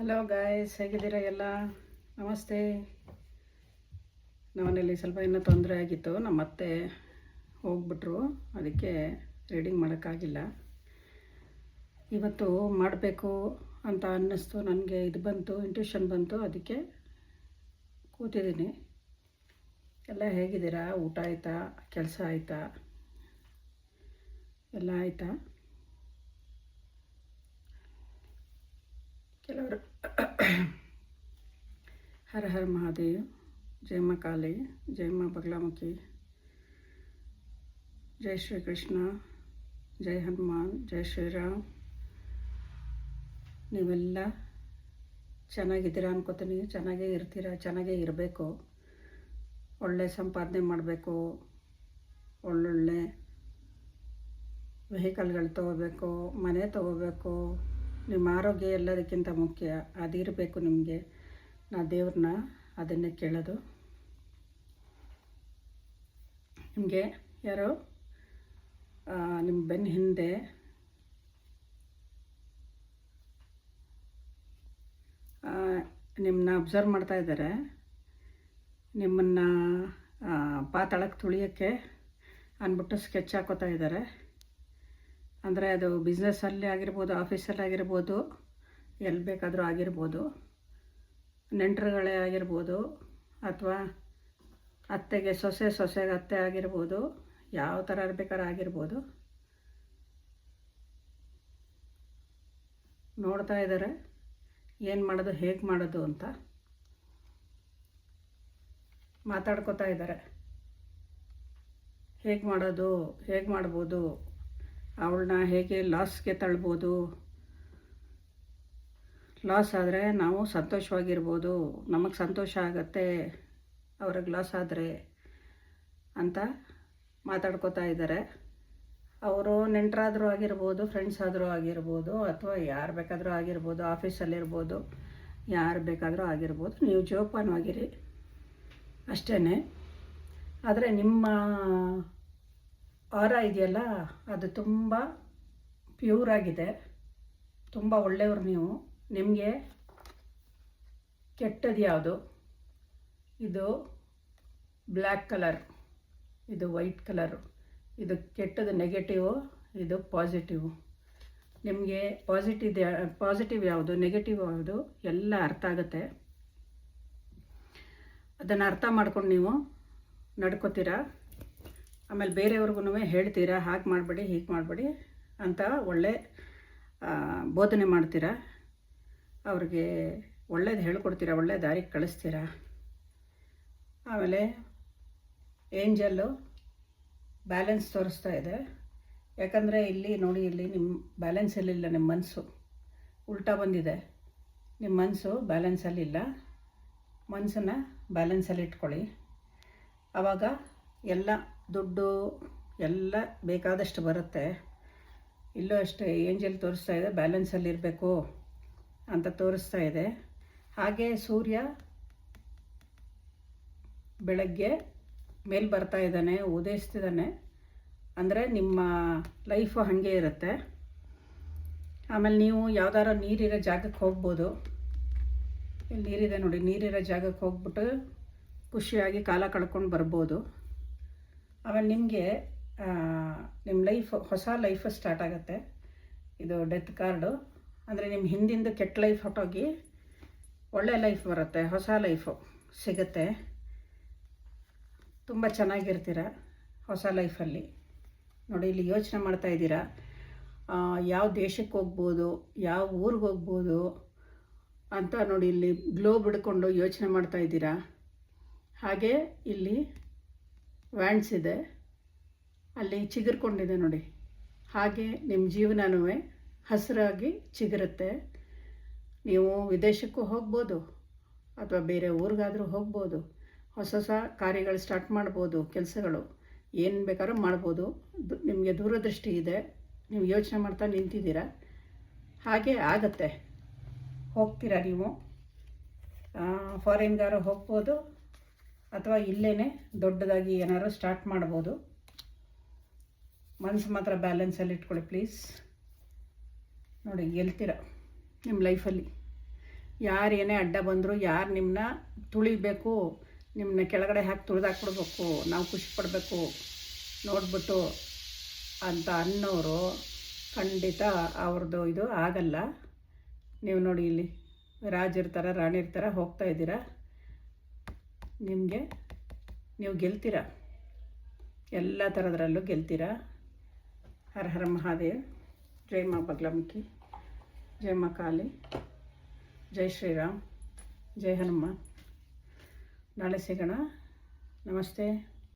Hello guys, ಹೇಗಿದ್ದೀರಾ ಎಲ್ಲ? ನಮಸ್ತೆ. ನಮ್ಮನೇಲಿ ಸ್ವಲ್ಪ ಇನ್ನೂ ತೊಂದರೆ ಆಗಿತ್ತು. ನಮ್ಮ ಅತ್ತೆ ಹೋಗ್ಬಿಟ್ರು, ಅದಕ್ಕೆ ರೀಡಿಂಗ್ ಮಾಡೋಕ್ಕಾಗಿಲ್ಲ. ಇವತ್ತು ಮಾಡಬೇಕು ಅಂತ ಅನ್ನಿಸ್ತು ನನಗೆ. ಇದು ಬಂತು, ಇಂಟ್ಯೂಷನ್ ಬಂತು, ಅದಕ್ಕೆ ಕೂತಿದ್ದೀನಿ. ಎಲ್ಲ ಹೇಗಿದ್ದೀರಾ? ಊಟ ಆಯಿತಾ? ಕೆಲಸ ಆಯಿತಾ? ಎಲ್ಲ ಆಯಿತಾ? ಕೆಲವರು ಹರ ಹರ ಮಹಾದೇವ್, ಜೈ ಮಾ ಕಾಳಿ, ಜೈ ಮಾ ಬಗಲಾಮುಖಿ, ಜೈ ಶ್ರೀ ಕೃಷ್ಣ, ಜೈ ಹನುಮಾನ್, ಜೈ ಶ್ರೀರಾಮ್. ನೀವೆಲ್ಲ ಚೆನ್ನಾಗಿದ್ದೀರಾ ಅನ್ಕೋತೀನಿ. ಚೆನ್ನಾಗೇ ಇರ್ತೀರಾ, ಚೆನ್ನಾಗೇ ಇರಬೇಕು. ಒಳ್ಳೆ ಸಂಪಾದನೆ ಮಾಡಬೇಕು, ಒಳ್ಳೊಳ್ಳೆ ವೆಹಿಕಲ್ಗಳು ತೊಗೋಬೇಕು, ಮನೆ ತೊಗೋಬೇಕು. ನಿಮ್ಮ ಆರೋಗ್ಯ ಎಲ್ಲದಕ್ಕಿಂತ ಮುಖ್ಯ. ಅದಿರಬೇಕು ನಿಮಗೆ. ನಾ ದೇವ್ರನ್ನ ಅದನ್ನೇ ಕೇಳೋದು. ನಿಮಗೆ ಯಾರೋ ನಿಮ್ಮ ಬೆನ್ನ ಹಿಂದೆ ನಿಮ್ಮನ್ನ ಅಬ್ಸರ್ವ್ ಮಾಡ್ತಾ ಇದ್ದಾರೆ. ನಿಮ್ಮನ್ನು ಪಾತಾಳಕ್ಕೆ ತುಳಿಯೋಕ್ಕೆ ಅಂದ್ಬಿಟ್ಟು ಸ್ಕೆಚ್ ಹಾಕೋತಾ ಇದ್ದಾರೆ. ಅಂದರೆ ಅದು ಬಿಸ್ನೆಸ್ಸಲ್ಲಿ ಆಗಿರ್ಬೋದು, ಆಫೀಸಲ್ಲಿ ಆಗಿರ್ಬೋದು, ಎಲ್ಲಿ ಬೇಕಾದರೂ ಆಗಿರ್ಬೋದು, ನೆಂಟರುಗಳೇ ಆಗಿರ್ಬೋದು, ಅಥವಾ ಅತ್ತೆಗೆ ಸೊಸೆ, ಸೊಸೆಗೆ ಅತ್ತೆ ಆಗಿರ್ಬೋದು, ಯಾವ ಥರ ಬೇಕಾದ್ರೂ ಆಗಿರ್ಬೋದು. ನೋಡ್ತಾ ಇದ್ದಾರೆ ಏನು ಮಾಡೋದು, ಹೇಗೆ ಮಾಡೋದು ಅಂತ ಮಾತಾಡ್ಕೋತಾ ಇದ್ದಾರೆ. ಹೇಗೆ ಮಾಡೋದು, ಹೇಗೆ ಮಾಡ್ಬೋದು, ಅವಳನ್ನ ಹೇಗೆ ಲಾಸ್ಗೆ ತಳ್ಬೋದು, ಲಾಸ್ ಆದರೆ ನಾವು ಸಂತೋಷವಾಗಿರ್ಬೋದು, ನಮಗೆ ಸಂತೋಷ ಆಗತ್ತೆ ಅವ್ರಿಗೆ ಲಾಸ್ ಆದರೆ ಅಂತ ಮಾತಾಡ್ಕೋತಾ ಇದ್ದಾರೆ. ಅವರು ನೆಂಟರಾದರೂ ಆಗಿರ್ಬೋದು, ಫ್ರೆಂಡ್ಸ್ ಆದರೂ ಆಗಿರ್ಬೋದು, ಅಥವಾ ಯಾರು ಬೇಕಾದರೂ ಆಗಿರ್ಬೋದು, ಆಫೀಸಲ್ಲಿರ್ಬೋದು, ಯಾರು ಬೇಕಾದರೂ ಆಗಿರ್ಬೋದು. ನೀವು ಜೋಪಾನವಾಗಿರಿ ಅಷ್ಟೇ. ಆದರೆ ನಿಮ್ಮ ಆರ ಇದೆಯಲ್ಲ, ಅದು ತುಂಬ ಪ್ಯೂರಾಗಿದೆ. ತುಂಬ ಒಳ್ಳೆಯವರು ನೀವು. ನಿಮಗೆ ಕೆಟ್ಟದ್ದು ಯಾವುದು? ಇದು ಬ್ಲ್ಯಾಕ್ ಕಲರ್, ಇದು ವೈಟ್ ಕಲರು. ಇದು ಕೆಟ್ಟದ್ದು ನೆಗೆಟಿವು, ಇದು ಪಾಸಿಟಿವು. ನಿಮಗೆ ಪಾಸಿಟಿವ್ ಯಾವುದು, ನೆಗೆಟಿವ್ ಯಾವುದು ಎಲ್ಲ ಅರ್ಥ ಆಗುತ್ತೆ. ಅದನ್ನು ಅರ್ಥ ಮಾಡ್ಕೊಂಡು ನೀವು ನಡ್ಕೋತೀರಾ. ಆಮೇಲೆ ಬೇರೆಯವ್ರಿಗೂ ಹೇಳ್ತೀರಾ, ಹಾಗೆ ಮಾಡಬೇಡಿ, ಹೀಗೆ ಮಾಡಬೇಡಿ ಅಂತ ಒಳ್ಳೆ ಬೋಧನೆ ಮಾಡ್ತೀರಾ. ಅವ್ರಿಗೆ ಒಳ್ಳೇದು ಹೇಳ್ಕೊಡ್ತೀರಾ, ಒಳ್ಳೆ ದಾರಿಗೆ ಕಳಿಸ್ತೀರಾ. ಆಮೇಲೆ ಏಂಜಲ್ಲು ಬ್ಯಾಲೆನ್ಸ್ ತೋರಿಸ್ತಾ ಇದೆ. ಯಾಕಂದರೆ ಇಲ್ಲಿ ನೋಡಿ, ಇಲ್ಲಿ ನಿಮ್ಮ ಬ್ಯಾಲೆನ್ಸಲ್ಲಿಲ್ಲ. ನಿಮ್ಮ ಮನಸ್ಸು ಉಲ್ಟಾ ಬಂದಿದೆ. ನಿಮ್ಮ ಮನಸ್ಸು ಬ್ಯಾಲೆನ್ಸಲ್ಲಿಲ್ಲ. ಮನಸ್ಸನ್ನು ಬ್ಯಾಲೆನ್ಸಲ್ಲಿ ಇಟ್ಕೊಳ್ಳಿ. ಆವಾಗ ಎಲ್ಲ ದುಡ್ಡು ಎಲ್ಲ ಬೇಕಾದಷ್ಟು ಬರುತ್ತೆ. ಇಲ್ಲೂ ಅಷ್ಟೇ ಏಂಜಲ್ ತೋರಿಸ್ತಾ ಇದೆ, ಬ್ಯಾಲೆನ್ಸಲ್ಲಿರಬೇಕು ಅಂತ ತೋರಿಸ್ತಾ ಇದೆ. ಹಾಗೆ ಸೂರ್ಯ ಬೆಳಗ್ಗೆ ಮೇಲೆ ಬರ್ತಾ ಇದ್ದಾನೆ, ಉದಯಿಸ್ತಿದ್ದಾನೆ. ಅಂದರೆ ನಿಮ್ಮ ಲೈಫು ಹಾಗೆ ಇರುತ್ತೆ. ಆಮೇಲೆ ನೀವು ಯಾವ್ದಾರ ನೀರಿರೋ ಜಾಗಕ್ಕೆ ಹೋಗ್ಬೋದು. ಇಲ್ಲಿ ನೀರಿದೆ ನೋಡಿ, ನೀರಿರೋ ಜಾಗಕ್ಕೆ ಹೋಗ್ಬಿಟ್ಟು ಖುಷಿಯಾಗಿ ಕಾಲ ಕಳ್ಕೊಂಡು ಬರ್ಬೋದು. ಆಮೇಲೆ ನಿಮಗೆ ನಿಮ್ಮ ಲೈಫ್, ಹೊಸ ಲೈಫ್ ಸ್ಟಾರ್ಟ್ ಆಗುತ್ತೆ. ಇದು ಡೆತ್ ಕಾರ್ಡು. ಅಂದರೆ ನಿಮ್ಮ ಹಿಂದಿಂದ ಕೆಟ್ಟ ಲೈಫ್ ಹೊಟ್ಟೋಗಿ ಒಳ್ಳೆ ಲೈಫ್ ಬರುತ್ತೆ, ಹೊಸ ಲೈಫು ಸಿಗುತ್ತೆ. ತುಂಬ ಚೆನ್ನಾಗಿರ್ತೀರ ಹೊಸ ಲೈಫಲ್ಲಿ. ನೋಡಿ, ಇಲ್ಲಿ ಯೋಚನೆ ಮಾಡ್ತಾ ಇದ್ದೀರಾ ಯಾವ ದೇಶಕ್ಕೆ ಹೋಗ್ಬೋದು, ಯಾವ ಊರಿಗೆ ಹೋಗ್ಬೋದು ಅಂತ. ನೋಡಿ, ಇಲ್ಲಿ ಗ್ಲೋಬ್ ಹಿಡ್ಕೊಂಡು ಯೋಚನೆ ಮಾಡ್ತಾ ಇದ್ದೀರಾ. ಹಾಗೆ ಇಲ್ಲಿ ವ್ಯಾಂಡ್ಸ್ ಇದೆ, ಅಲ್ಲಿ ಚಿಗುರ್ಕೊಂಡಿದೆ ನೋಡಿ. ಹಾಗೆ ನಿಮ್ಮ ಜೀವನವೂ ಹಸಿರಾಗಿ ಚಿಗುರುತ್ತೆ. ನೀವು ವಿದೇಶಕ್ಕೂ ಹೋಗ್ಬೋದು, ಅಥವಾ ಬೇರೆ ಊರಿಗಾದರೂ ಹೋಗ್ಬೋದು. ಹೊಸ ಹೊಸ ಕಾರ್ಯಗಳು ಸ್ಟಾರ್ಟ್ ಮಾಡ್ಬೋದು, ಕೆಲಸಗಳು ಏನು ಬೇಕಾದ್ರೂ ಮಾಡ್ಬೋದು. ನಿಮಗೆ ದೂರದೃಷ್ಟಿ ಇದೆ, ನೀವು ಯೋಚನೆ ಮಾಡ್ತಾ ನಿಂತಿದ್ದೀರಾ. ಹಾಗೆ ಆಗತ್ತೆ. ಹೋಗ್ತೀರಾ ನೀವು, ಫಾರಿನ್ಗಾರು ಹೋಗ್ಬೋದು, ಅಥವಾ ಇಲ್ಲೇ ದೊಡ್ಡದಾಗಿ ಏನಾದ್ರು ಸ್ಟಾರ್ಟ್ ಮಾಡ್ಬೋದು. ಮನಸ್ಸು ಮಾತ್ರ ಬ್ಯಾಲೆನ್ಸಲ್ಲಿ ಇಟ್ಕೊಳ್ಳಿ ಪ್ಲೀಸ್. ನೋಡಿ, ಗೆಲ್ತೀರ ನಿಮ್ಮ ಲೈಫಲ್ಲಿ. ಯಾರು ಏನೇ ಅಡ್ಡ ಬಂದರೂ, ಯಾರು ನಿಮ್ಮನ್ನ ತುಳಿಬೇಕು, ನಿಮ್ಮನ್ನ ಕೆಳಗಡೆ ಹಾಕಿ ತುಳಿದಾಕ್ಬಿಡ್ಬೇಕು, ನಾವು ಖುಷಿ ಪಡಬೇಕು ನೋಡ್ಬಿಟ್ಟು ಅಂತ ಅನ್ನೋರು ಖಂಡಿತ ಅವ್ರದ್ದು ಇದು ಆಗಲ್ಲ. ನೀವು ನೋಡಿ ಇಲ್ಲಿ ರಾಜರ ಥರ ರಾಣಿರ ಥರ ಹೋಗ್ತಾ ಇದ್ದೀರಾ. ನಿಮಗೆ ನೀವು ಗೆಲ್ತೀರ, ಎಲ್ಲ ಥರದ್ರಲ್ಲೂ ಗೆಲ್ತೀರ. ಹರ ಹರ ಮಹಾದೇವ್. ಜೈ ಮಾ ಬಗ್ಲಾಮುಖಿ, ಜೈ ಮಾ ಕಾಳಿ, ಜೈ ಶ್ರೀರಾಮ್, ಜೈ ಹನುಮಾನ್. ನಾಳೆ ಸಿಗೋಣ. ನಮಸ್ತೆ.